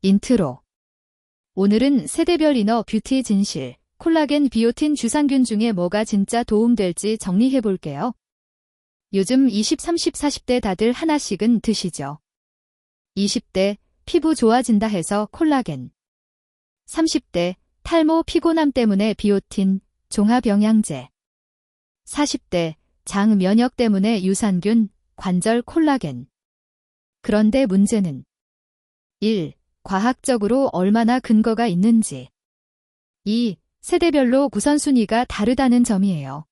인트로. 오늘은 세대별 이너 뷰티 진실, 콜라겐 비오틴 주산균 중에 뭐가 진짜 도움될지 정리해볼게요. 요즘 20, 30, 40대 다들 하나씩은 드시죠. 20대 피부 좋아진다 해서 콜라겐. 30대 탈모 피곤함 때문에 비오틴, 종합영양제. 40대 장 면역 때문에 유산균, 관절 콜라겐. 그런데 문제는 1. 과학적으로 얼마나 근거가 있는지. 2. 세대별로 우선순위가 다르다는 점이에요.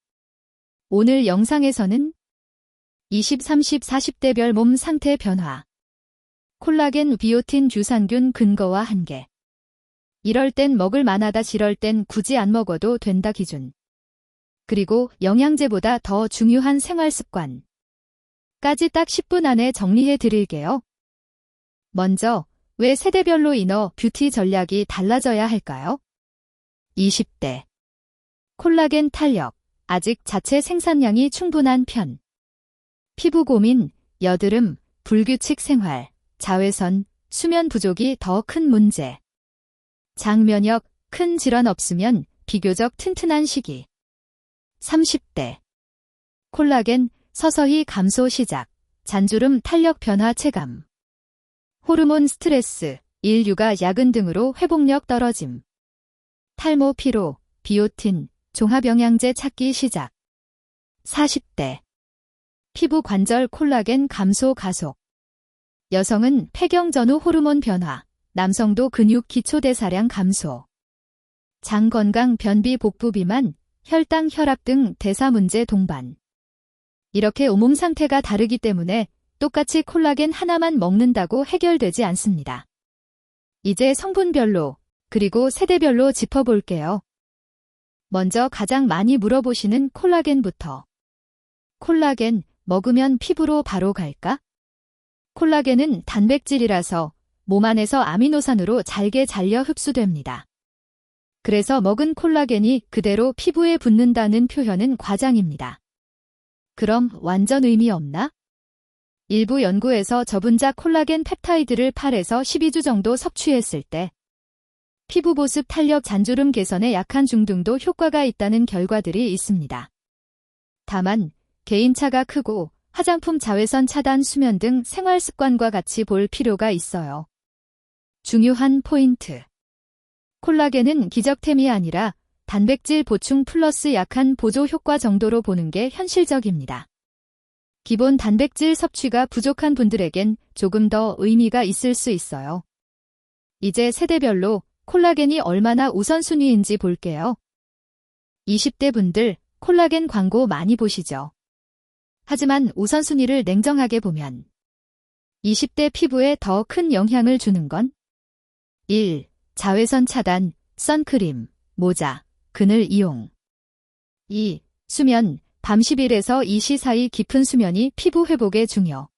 오늘 영상에서는 20, 30, 40대별 몸 상태 변화, 콜라겐 비오틴 주산균 근거와 한계, 이럴 땐 먹을 만하다 저럴 땐 굳이 안 먹어도 된다 기준, 그리고 영양제보다 더 중요한 생활습관까지 딱 10분 안에 정리해 드릴게요. 먼저 왜 세대별로 이너 뷰티 전략이 달라져야 할까요? 20대 콜라겐 탄력, 아직 자체 생산량이 충분한 편. 피부 고민, 여드름, 불규칙 생활, 자외선, 수면 부족이 더 큰 문제. 장 면역, 큰 질환 없으면 비교적 튼튼한 시기. 30대 콜라겐 서서히 감소 시작, 잔주름 탄력 변화 체감. 호르몬 스트레스, 일육아 야근 등으로 회복력 떨어짐. 탈모 피로, 비오틴, 종합영양제 찾기 시작. 40대 피부 관절 콜라겐 감소 가속. 여성은 폐경 전후 호르몬 변화, 남성도 근육 기초대사량 감소. 장 건강 변비 복부 비만, 혈당 혈압 등 대사 문제 동반. 이렇게 온몸 상태가 다르기 때문에 똑같이 콜라겐 하나만 먹는다고 해결되지 않습니다. 이제 성분별로, 그리고 세대별로 짚어볼게요. 먼저 가장 많이 물어보시는 콜라겐부터. 콜라겐 먹으면 피부로 바로 갈까? 콜라겐은 단백질이라서 몸 안에서 아미노산으로 잘게 잘려 흡수됩니다. 그래서 먹은 콜라겐이 그대로 피부에 붙는다는 표현은 과장입니다. 그럼 완전 의미 없나? 일부 연구에서 저분자 콜라겐 펩타이드를 8에서 12주 정도 섭취했을 때 피부 보습 탄력 잔주름 개선에 약한 중등도 효과가 있다는 결과들이 있습니다. 다만 개인차가 크고 화장품 자외선 차단 수면 등 생활 습관과 같이 볼 필요가 있어요. 중요한 포인트. 콜라겐은 기적템이 아니라 단백질 보충 플러스 약한 보조 효과 정도로 보는 게 현실적입니다. 기본 단백질 섭취가 부족한 분들에겐 조금 더 의미가 있을 수 있어요. 이제 세대별로 콜라겐이 얼마나 우선순위인지 볼게요. 20대 분들 콜라겐 광고 많이 보시죠? 하지만 우선순위를 냉정하게 보면 20대 피부에 더 큰 영향을 주는 건 1. 자외선 차단, 선크림, 모자, 그늘 이용. 2. 수면, 밤 10일에서 2시 사이 깊은 수면이 피부 회복에 중요.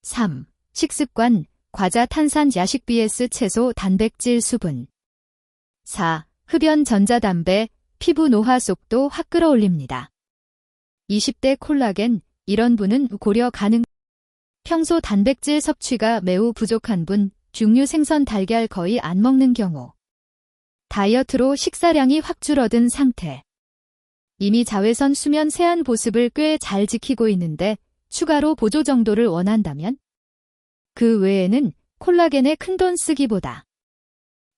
3. 식습관, 과자 탄산 야식 vs 채소 단백질 수분. 4. 흡연 전자담배, 피부 노화 속도 확 끌어올립니다. 20대 콜라겐, 이런 분은 고려 가능. 평소 단백질 섭취가 매우 부족한 분, 육류 생선 달걀 거의 안 먹는 경우. 다이어트로 식사량이 확 줄어든 상태. 이미 자외선 수면 세안 보습을 꽤 잘 지키고 있는데 추가로 보조 정도를 원한다면? 그 외에는 콜라겐에 큰돈 쓰기보다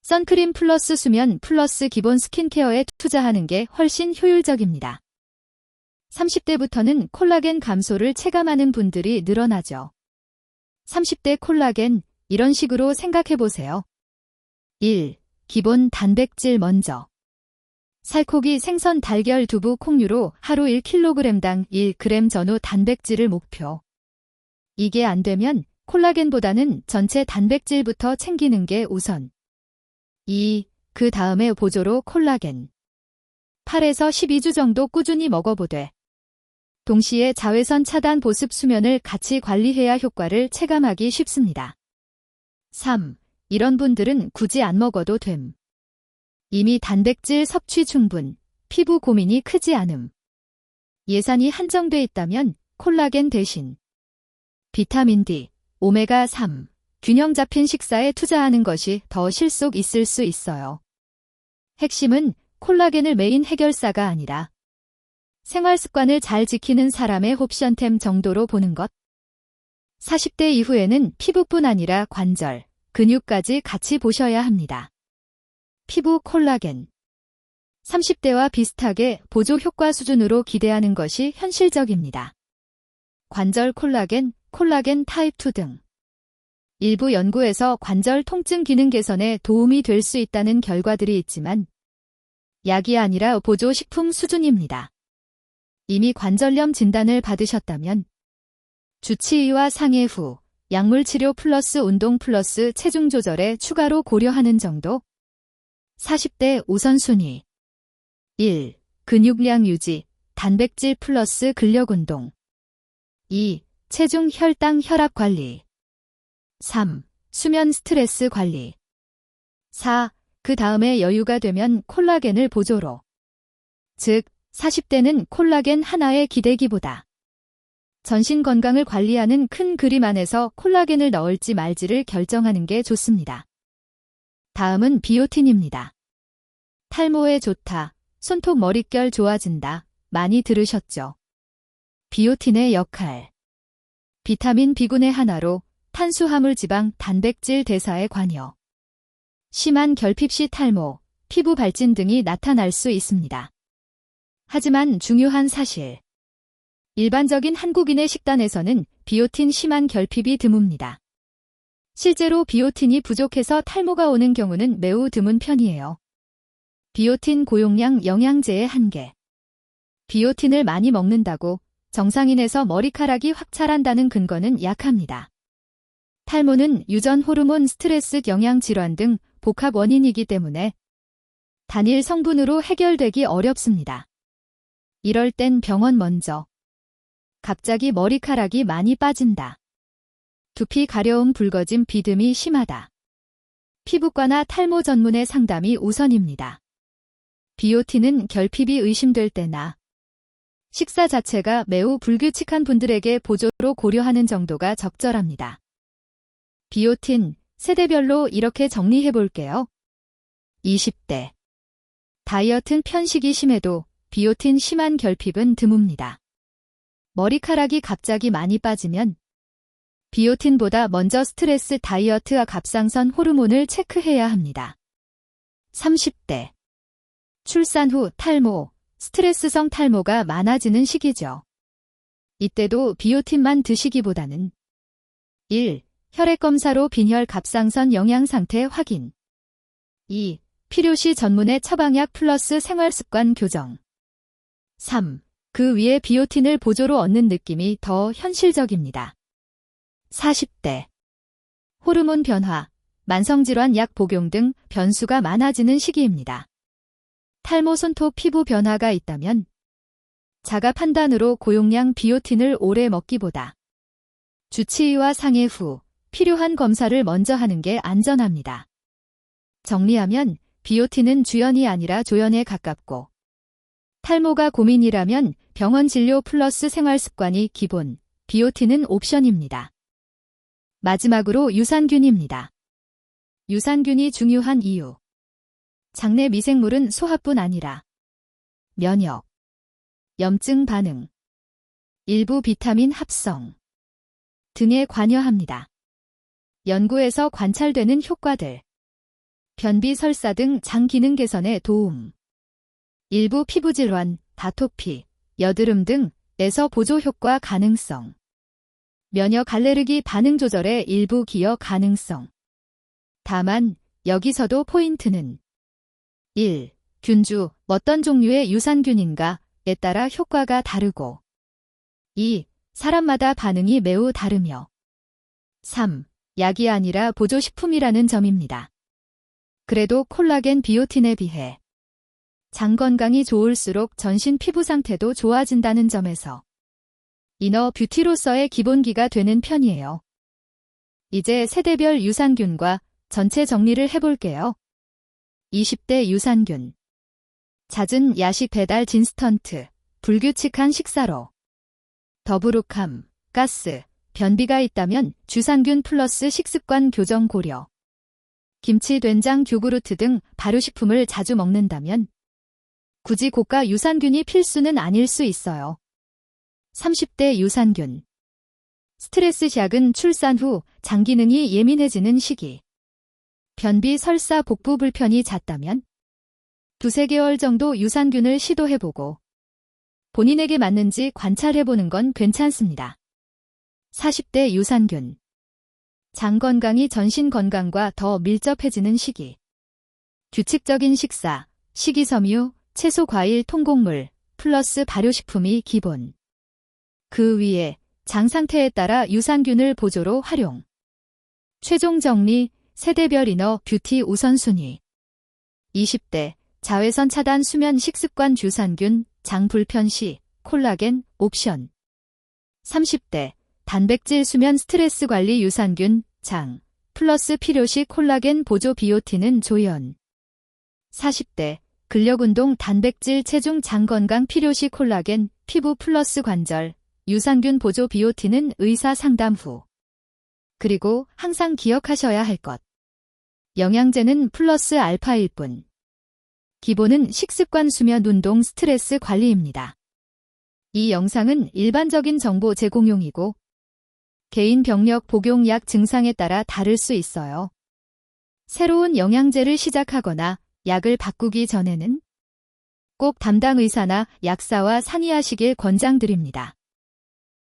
선크림 플러스 수면 플러스 기본 스킨케어에 투자하는 게 훨씬 효율적입니다. 30대부터는 콜라겐 감소를 체감하는 분들이 늘어나죠. 30대 콜라겐, 이런 식으로 생각해보세요. 1. 기본 단백질 먼저. 살코기 생선 달걀 두부 콩류로 하루 1kg당 1g 전후 단백질을 목표. 이게 안 되면 콜라겐보다는 전체 단백질부터 챙기는 게 우선. 2. 그 다음에 보조로 콜라겐. 8에서 12주 정도 꾸준히 먹어보되 동시에 자외선 차단 보습 수면을 같이 관리해야 효과를 체감하기 쉽습니다. 3. 이런 분들은 굳이 안 먹어도 됨. 이미 단백질 섭취 충분, 피부 고민이 크지 않음. 예산이 한정돼 있다면 콜라겐 대신 비타민 D, 오메가3, 균형 잡힌 식사에 투자하는 것이 더 실속 있을 수 있어요. 핵심은 콜라겐을 메인 해결사가 아니라 생활 습관을 잘 지키는 사람의 옵션템 정도로 보는 것. 40대 이후에는 피부뿐 아니라 관절, 근육까지 같이 보셔야 합니다. 피부 콜라겐. 30대와 비슷하게 보조 효과 수준으로 기대하는 것이 현실적입니다. 관절 콜라겐, 콜라겐 타입 2 등. 일부 연구에서 관절 통증 기능 개선에 도움이 될 수 있다는 결과들이 있지만 약이 아니라 보조 식품 수준입니다. 이미 관절염 진단을 받으셨다면 주치의와 상의 후 약물 치료 플러스 운동 플러스 체중 조절에 추가로 고려하는 정도. 40대 우선순위. 1. 근육량 유지, 단백질 플러스 근력 운동. 2. 체중 혈당 혈압 관리. 3. 수면 스트레스 관리. 4. 그 다음에 여유가 되면 콜라겐을 보조로. 즉, 40대는 콜라겐 하나의 기대기보다 전신 건강을 관리하는 큰 그림 안에서 콜라겐을 넣을지 말지를 결정하는 게 좋습니다. 다음은 비오틴입니다. 탈모에 좋다, 손톱 머릿결 좋아진다, 많이 들으셨죠? 비오틴의 역할. 비타민 B군의 하나로 탄수화물 지방 단백질 대사에 관여. 심한 결핍 시 탈모, 피부 발진 등이 나타날 수 있습니다. 하지만 중요한 사실. 일반적인 한국인의 식단에서는 비오틴 심한 결핍이 드뭅니다. 실제로 비오틴이 부족해서 탈모가 오는 경우는 매우 드문 편이에요. 비오틴 고용량 영양제의 한계. 비오틴을 많이 먹는다고 정상인에서 머리카락이 확 자란다는 근거는 약합니다. 탈모는 유전 호르몬, 스트레스, 영양 질환 등 복합 원인이기 때문에 단일 성분으로 해결되기 어렵습니다. 이럴 땐 병원 먼저. 갑자기 머리카락이 많이 빠진다. 두피 가려움, 붉어짐, 비듬이 심하다. 피부과나 탈모 전문의 상담이 우선입니다. 비오틴은 결핍이 의심될 때나 식사 자체가 매우 불규칙한 분들에게 보조로 고려하는 정도가 적절합니다. 비오틴, 세대별로 이렇게 정리해 볼게요. 20대. 다이어트 편식이 심해도 비오틴 심한 결핍은 드뭅니다. 머리카락이 갑자기 많이 빠지면 비오틴보다 먼저 스트레스, 다이어트와 갑상선 호르몬을 체크해야 합니다. 30대. 출산 후 탈모, 스트레스성 탈모가 많아지는 시기죠. 이때도 비오틴만 드시기보다는 1. 혈액검사로 빈혈 갑상선 영양 상태 확인. 2. 필요시 전문의 처방약 플러스 생활습관 교정. 3. 그 위에 비오틴을 보조로 얻는 느낌이 더 현실적입니다. 40대. 호르몬 변화, 만성질환 약 복용 등 변수가 많아지는 시기입니다. 탈모, 손톱, 피부 변화가 있다면 자가 판단으로 고용량 비오틴을 오래 먹기보다 주치의와 상의 후 필요한 검사를 먼저 하는 게 안전합니다. 정리하면 비오틴은 주연이 아니라 조연에 가깝고 탈모가 고민이라면 병원 진료 플러스 생활습관이 기본, 비오틴은 옵션입니다. 마지막으로 유산균입니다. 유산균이 중요한 이유. 장내 미생물은 소화뿐 아니라 면역, 염증 반응, 일부 비타민 합성 등에 관여합니다. 연구에서 관찰되는 효과들. 변비, 설사 등 장 기능 개선에 도움. 일부 피부질환, 다토피, 여드름 등에서 보조 효과 가능성. 면역 알레르기 반응 조절에 일부 기여 가능성. 다만 여기서도 포인트는 1. 균주, 어떤 종류의 유산균인가에 따라 효과가 다르고 2. 사람마다 반응이 매우 다르며 3. 약이 아니라 보조식품이라는 점입니다. 그래도 콜라겐 비오틴에 비해 장 건강이 좋을수록 전신 피부 상태도 좋아진다는 점에서 이너 뷰티로서의 기본기가 되는 편이에요. 이제 세대별 유산균과 전체 정리를 해볼게요. 20대 유산균. 잦은 야식 배달 진스턴트, 불규칙한 식사로 더부룩함, 가스, 변비가 있다면 주산균 플러스 식습관 교정 고려. 김치, 된장, 요구르트 등 발효식품을 자주 먹는다면 굳이 고가 유산균이 필수는 아닐 수 있어요. 30대 유산균. 스트레스 약은 출산 후 장 기능이 예민해지는 시기. 변비, 설사, 복부 불편이 잦다면 두세 개월 정도 유산균을 시도해보고 본인에게 맞는지 관찰해보는 건 괜찮습니다. 40대 유산균. 장 건강이 전신 건강과 더 밀접해지는 시기. 규칙적인 식사, 식이섬유, 채소, 과일, 통곡물, 플러스 발효식품이 기본. 그 위에 장 상태에 따라 유산균을 보조로 활용. 최종 정리, 세대별 이너 뷰티 우선순위. 20대 자외선 차단 수면 식습관 유산균, 장 불편 시 콜라겐 옵션. 30대 단백질 수면 스트레스 관리 유산균, 장, 플러스 필요시 콜라겐 보조 비오틴은 조연. 40대 근력운동 단백질 체중 장 건강 필요시 콜라겐, 피부 플러스 관절, 유산균 보조 비오틴은 의사 상담 후. 그리고 항상 기억하셔야 할 것. 영양제는 플러스 알파일 뿐. 기본은 식습관 수면 운동 스트레스 관리입니다. 이 영상은 일반적인 정보 제공용이고 개인 병력 복용약 증상에 따라 다를 수 있어요. 새로운 영양제를 시작하거나 약을 바꾸기 전에는 꼭 담당 의사나 약사와 상의하시길 권장드립니다.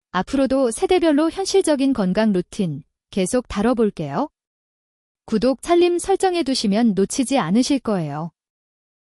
앞으로도 세대별로 현실적인 건강 루틴 계속 다뤄볼게요. 구독, 알림 설정해두시면 놓치지 않으실 거예요.